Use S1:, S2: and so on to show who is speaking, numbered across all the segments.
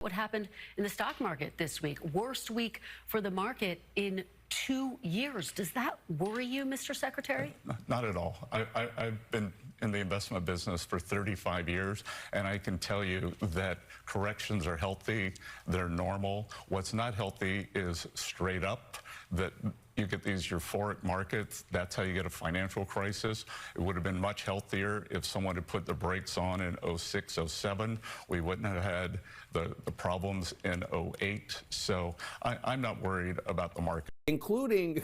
S1: What happened in the stock market this week? Worst week for the market in 2 years. Does that worry you, Mr. Secretary?
S2: Not at all. I've been in the investment business for 35 years, and I can tell you that corrections are healthy. They're normal. What's not healthy is straight up, that you get these euphoric markets. That's how you get a financial crisis. It would have been much healthier if someone had put the brakes on in 06, 07. We wouldn't have had the problems in 08. So I'm not worried about the market.
S3: Including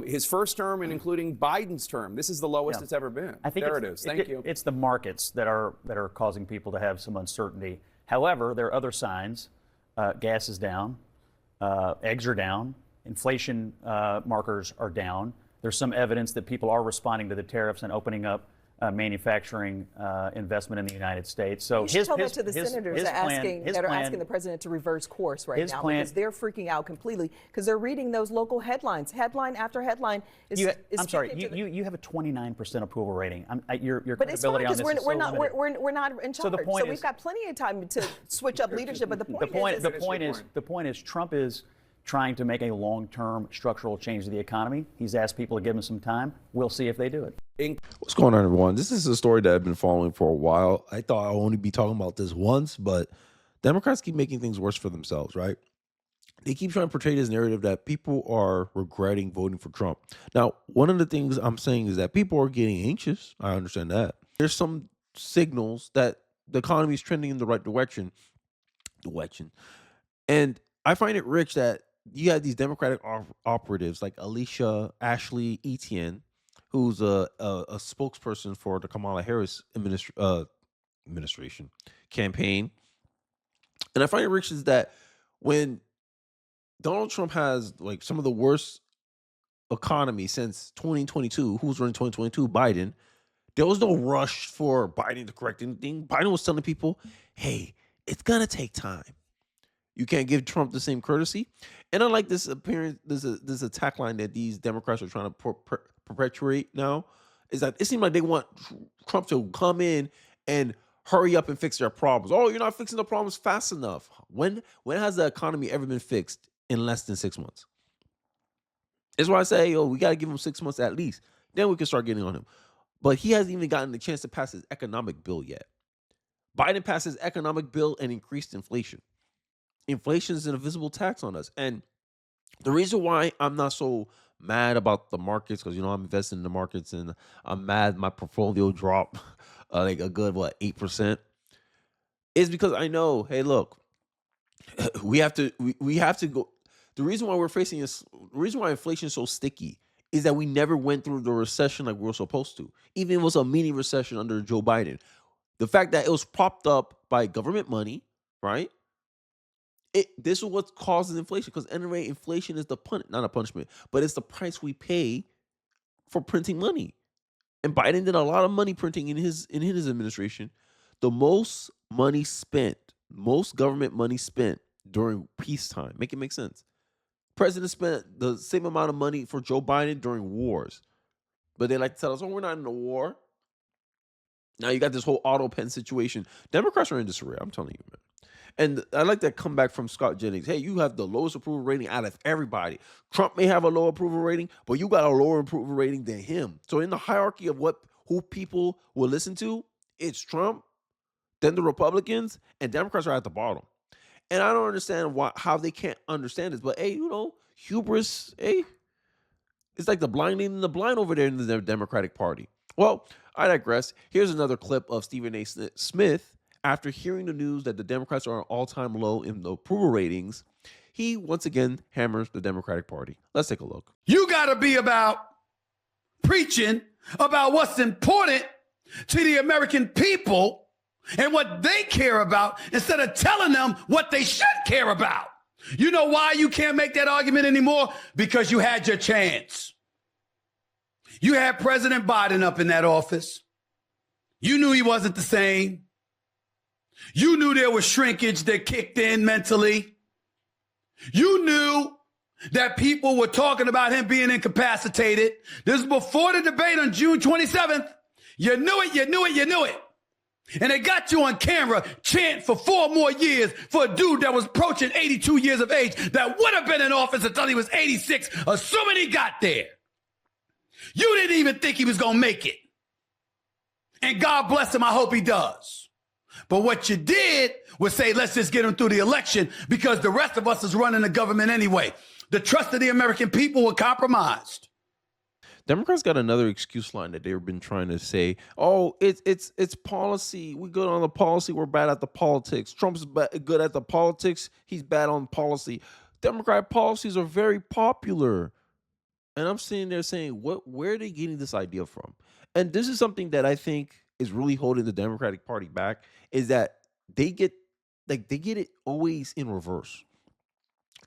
S3: his first term and including Biden's term. This is the lowest it's ever been.
S4: I think
S3: there it is. Thank you.
S4: It's the markets that are causing people to have some uncertainty. However, there are other signs. Gas is down. Eggs are down. Inflation markers are down. There's some evidence that people are responding to the tariffs and opening up manufacturing investment in the United States. So
S5: you should tell that to the senators that are asking the president to reverse course right now, because they're freaking out completely because they're reading those local headlines. Headline after headline is.
S4: I'm sorry. You have a 29% approval rating. Your
S5: but it's fine because we're not in charge.
S4: So the point is,
S5: we've got plenty of time to switch up leadership. But the
S4: point is Trump is trying to make a long-term structural change to the economy. He's asked people to give him some time. We'll see if they do it.
S6: What's going on, everyone? This is a story that I've been following for a while. I thought I'd only be talking about this once, but Democrats keep making things worse for themselves, right? They keep trying to portray this narrative that people are regretting voting for Trump. Now, one of the things I'm saying is that people are getting anxious. I understand that. There's some signals that the economy is trending in the right direction. And I find it rich that you have these Democratic operatives like Alicia Ashley Etienne, who's a spokesperson for the Kamala Harris administration campaign. And I find it rich is that when Donald Trump has like some of the worst economy since 2022, who was running 2022? Biden. There was no rush for Biden to correct anything. Biden was telling people, hey, it's going to take time. You can't give Trump the same courtesy. And I like this appearance, this attack line that these Democrats are trying to perpetuate now, is that it seems like they want Trump to come in and hurry up and fix their problems. Oh, you're not fixing the problems fast enough. When has the economy ever been fixed in less than 6 months? That's why I say, we got to give him 6 months at least. Then we can start getting on him. But he hasn't even gotten the chance to pass his economic bill yet. Biden passed his economic bill and increased inflation. Inflation is an invisible tax on us. And the reason why I'm not so mad about the markets, because, I'm invested in the markets and I'm mad my portfolio dropped like a good, 8%, is because I know, hey, look, we have to go. The reason why the reason why inflation is so sticky is that we never went through the recession like we were supposed to. Even if it was a mini recession under Joe Biden. The fact that it was propped up by government money, right? This is what causes inflation, because anyway, inflation is not a punishment, but it's the price we pay for printing money. And Biden did a lot of money printing in his administration. The most government money spent during peacetime. Make it make sense. President spent the same amount of money for Joe Biden during wars. But they like to tell us, we're not in a war. Now you got this whole auto pen situation. Democrats are in disarray, I'm telling you, man. And I like that comeback from Scott Jennings. Hey, you have the lowest approval rating out of everybody. Trump may have a low approval rating, but you got a lower approval rating than him. So in the hierarchy of who people will listen to, it's Trump, then the Republicans, and Democrats are at the bottom. And I don't understand how they can't understand this. But hey, hubris, hey, it's like the blind leading the blind over there in the Democratic Party. Well, I digress. Here's another clip of Stephen A. Smith. After hearing the news that the Democrats are on all-time low in the approval ratings, he once again hammers the Democratic Party. Let's take a look.
S7: You got to be about preaching about what's important to the American people and what they care about instead of telling them what they should care about. You know why you can't make that argument anymore? Because you had your chance. You had President Biden up in that office. You knew he wasn't the same. You knew there was shrinkage that kicked in mentally. You knew that people were talking about him being incapacitated. This is before the debate on June 27th. You knew it. And they got you on camera chanting for 4 more years for a dude that was approaching 82 years of age that would have been in office until he was 86, assuming he got there. You didn't even think he was going to make it. And God bless him, I hope he does. But what you did was say, let's just get him through the election because the rest of us is running the government anyway. The trust of the American people were compromised.
S6: Democrats got another excuse line that they've been trying to say. Oh, it's policy. We're good on the policy. We're bad at the politics. Trump's good at the politics. He's bad on policy. Democrat policies are very popular. And I'm sitting there saying, where are they getting this idea from? And this is something that I think is really holding the Democratic Party back, is that they get it always in reverse.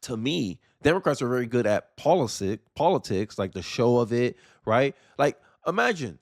S6: To me, Democrats are very good at politics, like the show of it, right? Like, imagine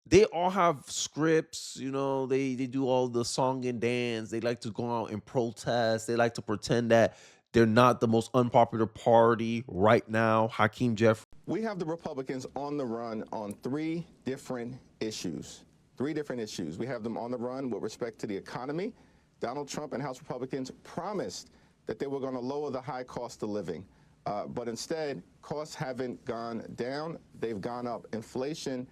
S6: they all have scripts, they do all the song and dance. They like to go out and protest. They like to pretend that they're not the most unpopular party right now. Hakeem Jeffries.
S8: We have the Republicans on the run on 3 different issues. 3 different issues. We have them on the run with respect to the economy. Donald Trump and House Republicans promised that they were going to lower the high cost of living. But instead, costs haven't gone down. They've gone up. Inflation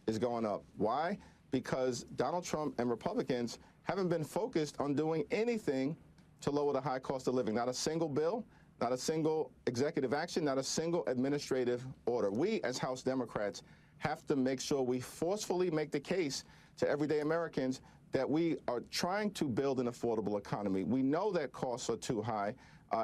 S8: is going up. Why? Because Donald Trump and Republicans haven't been focused on doing anything to lower the high cost of living. Not a single bill, not a single executive action, not a single administrative order. We, as House Democrats, have to make sure we forcefully make the case to everyday Americans that we are trying to build an affordable economy. We know that costs are too high,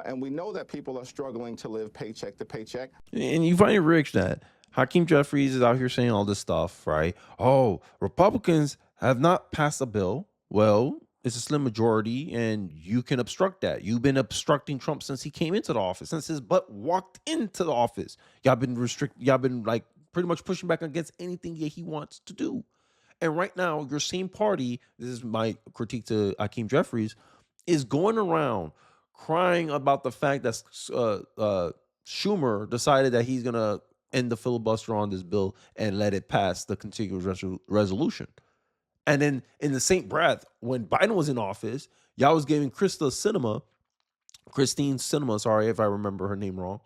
S8: and we know that people are struggling to live paycheck to paycheck.
S6: And you find it rich that Hakeem Jeffries is out here saying all this stuff, right? Oh, Republicans have not passed a bill. Well, it's a slim majority, and you can obstruct that. You've been obstructing Trump since he came into the office, since his butt walked into the office. Y'all been like pretty much pushing back against anything that he wants to do. And right now, your same party, this is my critique to Hakeem Jeffries, is going around crying about the fact that Schumer decided that he's going to end the filibuster on this bill and let it pass the contiguous resolution. And then in the same breath, when Biden was in office, y'all was giving Christine Sinema, sorry if I remember her name wrong,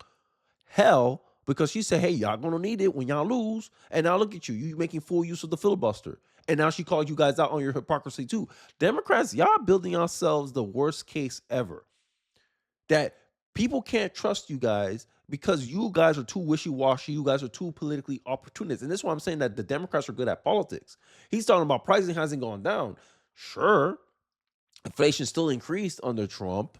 S6: hell, because she said, hey, y'all gonna need it when y'all lose. And now look at you, you making full use of the filibuster. And now she called you guys out on your hypocrisy too. Democrats, y'all building yourselves the worst case ever. That people can't trust you guys because you guys are too wishy-washy. You guys are too politically opportunist. And this is why I'm saying that the Democrats are good at politics. He's talking about pricing hasn't gone down. Sure, inflation still increased under Trump,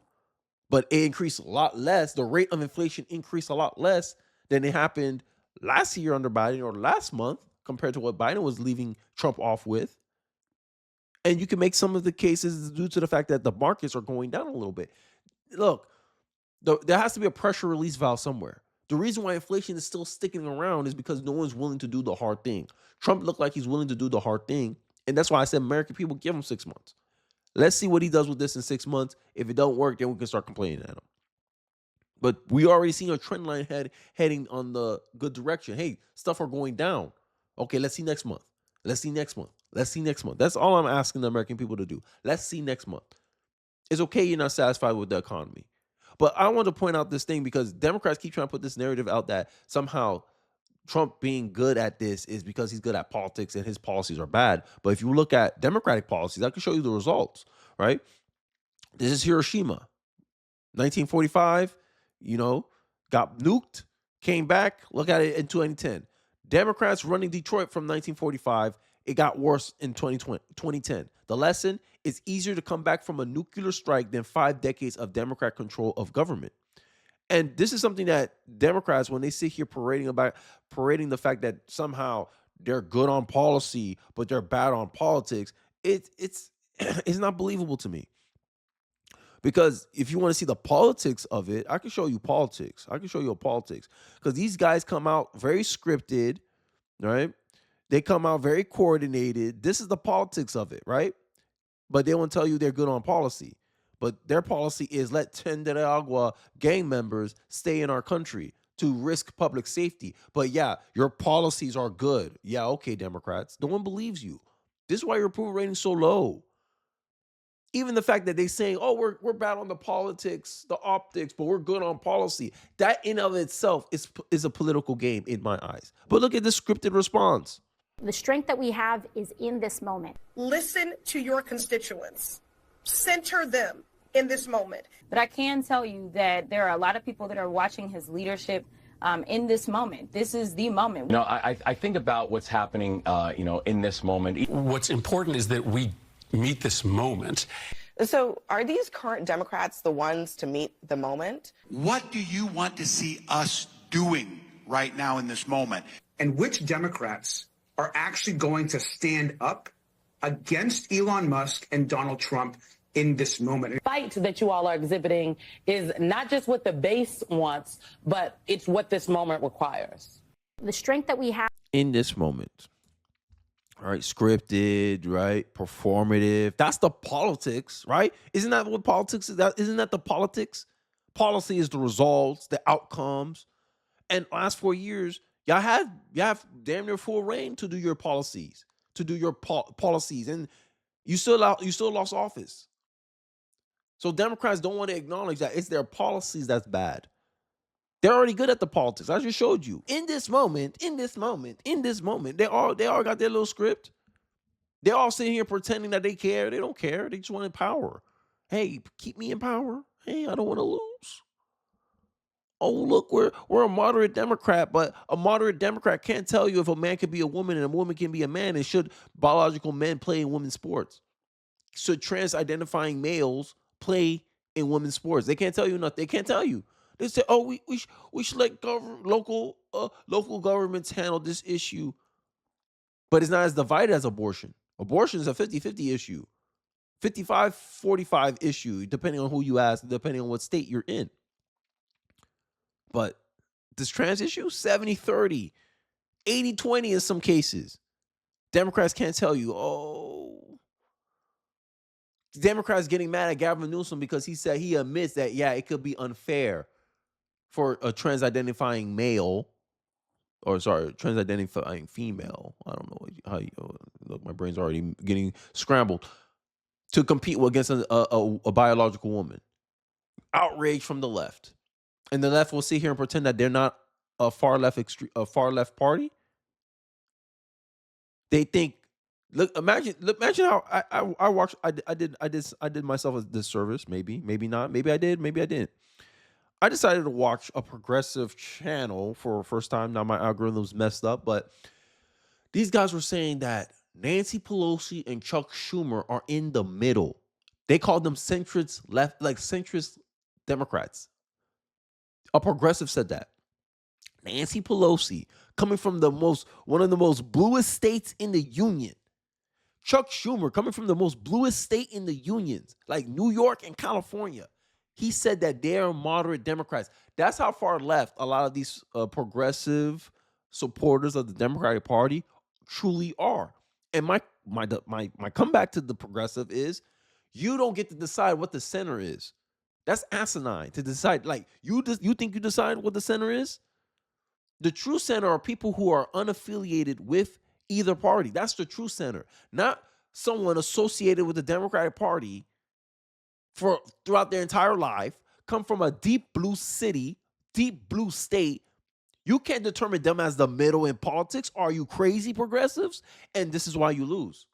S6: but it increased a lot less. The rate of inflation increased a lot less than it happened last year under Biden or last month compared to what Biden was leaving Trump off with. And you can make some of the cases due to the fact that the markets are going down a little bit. Look, there has to be a pressure release valve somewhere. The reason why inflation is still sticking around is because no one's willing to do the hard thing. Trump looked like he's willing to do the hard thing. And that's why I said American people, give him 6 months. Let's see what he does with this in 6 months. If it don't work, then we can start complaining at him. But we already seen a trend line heading on the good direction. Hey, stuff are going down. Okay, let's see next month. Let's see next month. Let's see next month. That's all I'm asking the American people to do. Let's see next month. It's okay you're not satisfied with the economy. But I want to point out this thing because Democrats keep trying to put this narrative out that somehow Trump being good at this is because he's good at politics and his policies are bad. But if you look at Democratic policies, I can show you the results, right? This is Hiroshima. 1945, got nuked, came back. Look at it in 2010. Democrats running Detroit from 1945. It got worse in 2010. The lesson is easier to come back from a nuclear strike than 5 decades of Democrat control of government. And this is something that Democrats, when they sit here parading the fact that somehow they're good on policy, but they're bad on politics, it's not believable to me. Because if you want to see the politics of it, I can show you politics. I can show you a politics. Because these guys come out very scripted, right? They come out very coordinated. This is the politics of it, right? But they won't tell you they're good on policy. But their policy is let Tren de Agua gang members stay in our country to risk public safety. But yeah, your policies are good. Yeah, okay, Democrats. No one believes you. This is why your approval rating is so low. Even the fact that they saying, oh, we're bad on the politics, the optics, but we're good on policy. That in of itself is a political game in my eyes. But look at the scripted response.
S9: The strength that we have is in this moment.
S10: Listen to your constituents. Center them in this moment.
S11: But I can tell you that there are a lot of people that are watching his leadership in this moment. This is the moment.
S12: I think about what's happening, in this moment.
S13: What's important is that we meet this moment.
S10: So are these current Democrats the ones to meet the moment?
S7: What do you want to see us doing right now in this moment?
S14: And which Democrats are actually going to stand up against Elon Musk and Donald Trump in this moment?
S15: The fight that you all are exhibiting is not just what the base wants, but it's what this moment requires.
S9: The strength that we have
S6: in this moment. All right, scripted, right? Performative. That's the politics, right? Isn't that what politics is? Isn't that the politics? Policy is the results, the outcomes. And last 4 years, y'all have damn near full reign to do your policies, and you still lost office. So Democrats don't want to acknowledge that it's their policies that's bad. They're already good at the politics. I just showed you. In this moment, they all got their little script. They're all sitting here pretending that they care. They don't care. They just want power. Hey, keep me in power. Hey, I don't want to lose. Oh, look, we're a moderate Democrat, but a moderate Democrat can't tell you if a man can be a woman and a woman can be a man, and should biological men play in women's sports? Should trans-identifying males play in women's sports? They can't tell you nothing. They can't tell you. They say, oh, we should let local governments handle this issue. But it's not as divided as abortion. Abortion is a 50-50 issue. 55-45 issue, depending on who you ask, depending on what state you're in. But this trans issue, 70-30, 80-20 in some cases. Democrats can't tell you, oh. Democrats getting mad at Gavin Newsom because he admits that, yeah, it could be unfair for a trans-identifying male, trans-identifying female. I don't know how you look. My brain's already getting scrambled to compete against a biological woman. Outrage from the left, and the left will sit here and pretend that they're not a far left party. They think. Look, imagine how I watched. I did myself a disservice. Maybe not. Maybe I did. Maybe I didn't. I decided to watch a progressive channel for the first time. Now my algorithm's messed up, but these guys were saying that Nancy Pelosi and Chuck Schumer are in the middle. They called them centrist left, like centrist Democrats. A progressive said that. Nancy Pelosi, coming from one of the most bluest states in the union. Chuck Schumer, coming from the most bluest state in the unions, like New York and California. He said that they're moderate Democrats. That's how far left a lot of these progressive supporters of the Democratic Party truly are. And my comeback to the progressive is, you don't get to decide what the center is. That's asinine to decide. Like, you think you decide what the center is? The true center are people who are unaffiliated with either party. That's the true center, not someone associated with the Democratic Party for throughout their entire life, come from a deep blue city, deep blue state. You can't determine them as the middle in politics. Are you crazy, progressives? And this is why you lose.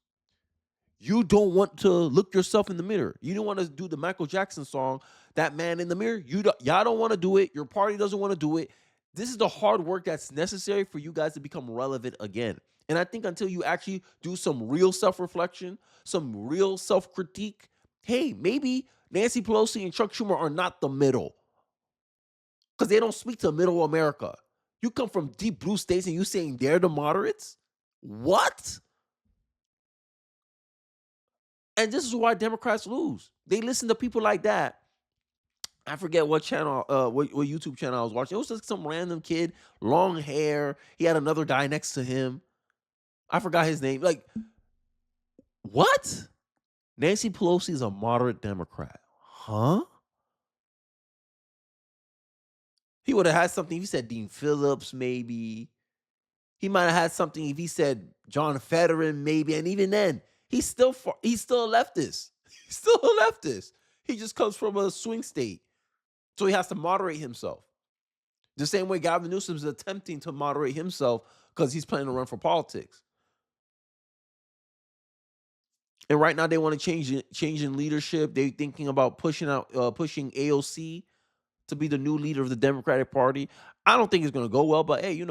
S6: You don't want to look yourself in the mirror. You don't want to do the Michael Jackson song, That Man in the Mirror. Y'all don't want to do it. Your party doesn't want to do it. This is the hard work that's necessary for you guys to become relevant again. And I think until you actually do some real self-reflection, some real self-critique, hey, maybe Nancy Pelosi and Chuck Schumer are not the middle, because they don't speak to middle America. You come from deep blue states and you saying they're the moderates? What? And this is why Democrats lose. They listen to people like that. I forget what channel, what YouTube channel I was watching. It was just some random kid, long hair. He had another guy next to him. I forgot his name. Like, what? Nancy Pelosi is a moderate Democrat. Huh? He would have had something if he said Dean Phillips, maybe. He might have had something if he said John Fetterman, maybe. And even then, he's still a leftist. He's still a leftist. He just comes from a swing state. So he has to moderate himself. The same way Gavin Newsom is attempting to moderate himself because he's planning to run for politics. And right now they want to change in leadership. They're thinking about pushing AOC to be the new leader of the Democratic Party. I don't think it's going to go well, but hey,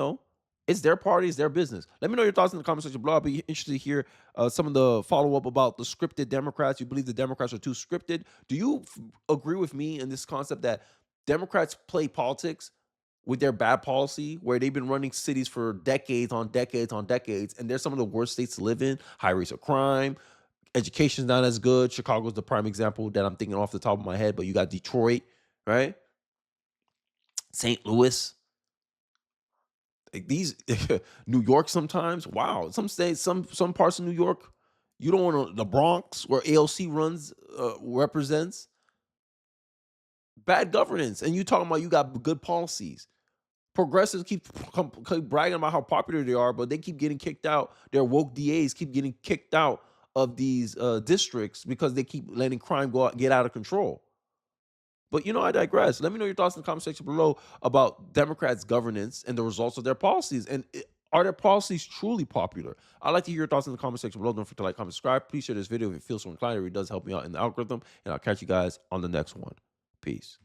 S6: it's their party, it's their business. Let me know your thoughts in the comment section below. I'll be interested to hear some of the follow-up about the scripted Democrats. You believe the Democrats are too scripted? Do you agree with me in this concept that Democrats play politics with their bad policy, where they've been running cities for decades on decades on decades, and they're some of the worst states to live in? High rates of crime, education's not as good. Chicago's the prime example that I'm thinking off the top of my head, but you got Detroit, right? St. Louis. Like these New York sometimes. Wow. Some states, some parts of New York, you don't want the Bronx where AOC represents. Bad governance. And you talking about you got good policies. Progressives keep bragging about how popular they are, but they keep getting kicked out. Their woke DAs keep getting kicked out of these districts because they keep letting crime get out of control. But I digress. Let me know your thoughts in the comment section below about Democrats' governance and the results of their policies. And are their policies truly popular? I'd like to hear your thoughts in the comment section below. Don't forget to like, comment, subscribe. Please share this video if it feels so inclined. It really does help me out in the algorithm. And I'll catch you guys on the next one. Peace.